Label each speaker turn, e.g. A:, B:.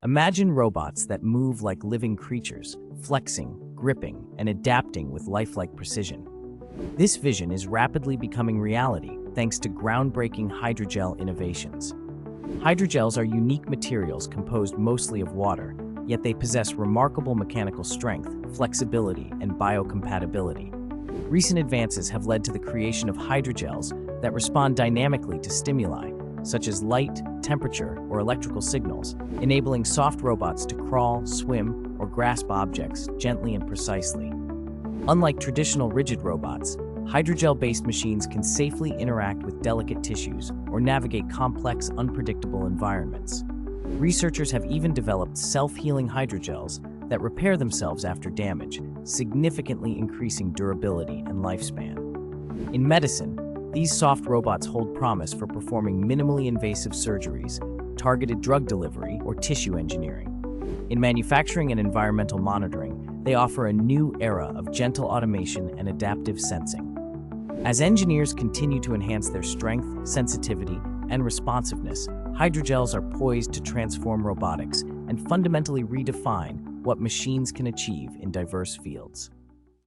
A: Imagine robots that move like living creatures, flexing, gripping, and adapting with lifelike precision. This vision is rapidly becoming reality thanks to groundbreaking hydrogel innovations. Hydrogels are unique materials composed mostly of water, yet they possess remarkable mechanical strength, flexibility, and biocompatibility. Recent advances have led to the creation of hydrogels that respond dynamically to stimuli, such as light, temperature, or electrical signals, enabling soft robots to crawl, swim, or grasp objects gently and precisely. Unlike traditional rigid robots, hydrogel-based machines can safely interact with delicate tissues or navigate complex, unpredictable environments. Researchers have even developed self-healing hydrogels that repair themselves after damage, significantly increasing durability and lifespan. In medicine, these soft robots hold promise for performing minimally invasive surgeries, targeted drug delivery, or tissue engineering. In manufacturing and environmental monitoring, they offer a new era of gentle automation and adaptive sensing. As engineers continue to enhance their strength, sensitivity, and responsiveness, hydrogels are poised to transform robotics and fundamentally redefine what machines can achieve in diverse fields.